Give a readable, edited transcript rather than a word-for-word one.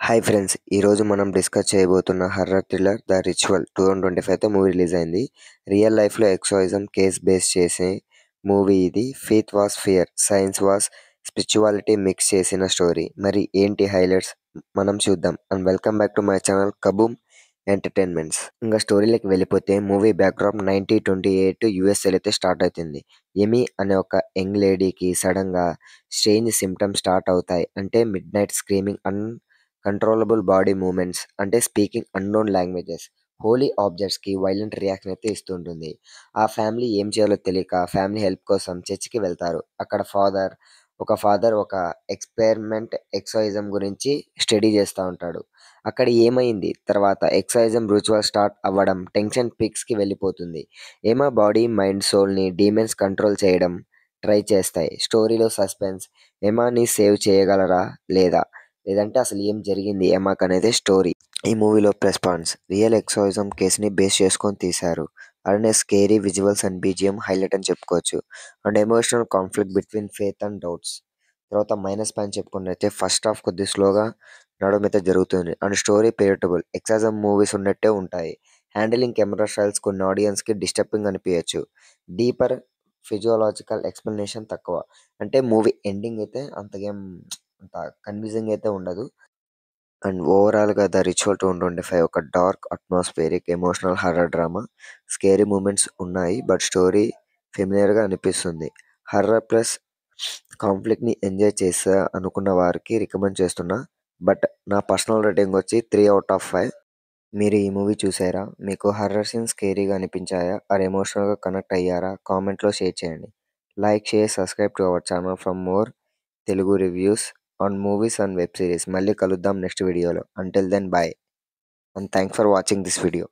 Hi friends! ఈరోజు మనం discuss చేయబోతున్న హర్రర్ థ్రిల్లర్ 'ద రిచువల్' 2025తో మూవీ రిలీజ్ అయింది. రియల్ లైఫ్‌లో ఎక్సోర్సిజం కేస్ బేస్ చేసే మూవీ ఇది. Faith versus fear, science versus spirituality mix చేసిన స్టోరీ. మరి ఏంటి హైలైట్స్ మనం చూద్దాం. And welcome back to my channel Kaboom entertainments. ఇంకా స్టోరీలోకి వెళ్ళిపోతే మూవీ బ్యాక్‌డ్రాప్ 1928 యూఎస్ఏలో అయితే స్టార్ట్ అవుతుంది. ఎమి అనే ఒక యంగ్ లేడీకి సడన్‌గా స్ట్రేంజ్ సిమ్టమ్స్ స్టార్ట్ అవుతాయి. అంటే midnight screaming, controllable body movements, అంటే స్పీకింగ్ అన్‌నోన్ లాంగ్వేజెస్, హోలీ ఆబ్జెక్ట్స్‌కి వైలెంట్ రియాక్షన్ అయితే ఇస్తుంటుంది. ఆ ఫ్యామిలీ ఏం చేయాలో తెలియక ఫ్యామిలీ హెల్ప్ కోసం చర్చికి వెళ్తారు. అక్కడ ఫాదర్ ఒక ఎక్స్‌పెరిమెంట్ ఎక్సోర్సిజం గురించి స్టడీ చేస్తా ఉంటాడు. అక్కడ ఏమైంది తర్వాత ఎక్సోర్సిజం రిచువల్ స్టార్ట్ అవ్వడం టెన్షన్ పీక్స్‌కి వెళ్ళిపోతుంది. ఎమా బాడీ, మైండ్, సోల్‌ని డీమన్స్ కంట్రోల్ చేయడం ట్రై చేస్తాయి. స్టోరీలో సస్పెన్స్, ఎమాని సేవ్ చేయగలరా లేదా? లేదంటే అసలు ఏం జరిగింది ఎమాకనేదే స్టోరీ. ఈ మూవీలో ప్లస్ పాయింట్స్: రియల్ ఎక్సోర్సిజం కేసుని బేస్ చేసుకొని తీశారు. అలానే scary visuals and BGM highlight అని చెప్పుకోవచ్చు. And emotional conflict between faith and doubts. తర్వాత మైనస్ పాయింట్ చెప్పుకున్నట్లయితే ఫస్ట్ హాఫ్ కొద్ది స్లోగా నడవమైతే జరుగుతుంది. And story predictable, exorcism movies ఉన్నట్టే ఉంటాయి. హ్యాండిలింగ్ కెమెరా స్టైల్స్ కొన్ని ఆడియన్స్కి డిస్టర్బింగ్ అనిపించచ్చు. డీపర్ ఫిజియోలాజికల్ ఎక్స్ప్లెనేషన్ తక్కువ. అంటే మూవీ ఎండింగ్ అయితే అంత కన్విజింగ్ అయితే ఉండదు. అండ్ ఓవరాల్‌గా 'ద రిచువల్' 2025 ఒక dark, atmospheric, emotional horror drama. Scary moments ఉన్నాయి, బట్ స్టోరీ ఫెమిలియర్‌గా అనిపిస్తుంది. హర్రర్ ప్లస్ కాన్ఫ్లిక్ట్‌ని ఎంజాయ్ చేశా అనుకున్న వారికి రికమెండ్ చేస్తున్నా. బట్ నా పర్సనల్ రేటింగ్ వచ్చి 3/5. మీరు ఈ మూవీ చూసారా? మీకు హర్రర్ సీన్స్ స్కేరీగా అనిపించాయా? ఆర్ ఎమోషనల్‌గా కనెక్ట్ అయ్యారా? కామెంట్‌లో షేర్ చేయండి. Like, share, subscribe to our channel for more Telugu reviews on movies and web series. మళ్ళీ కలుద్దాం నెక్స్ట్ వీడియోలో. Until then bye and thanks for watching this video.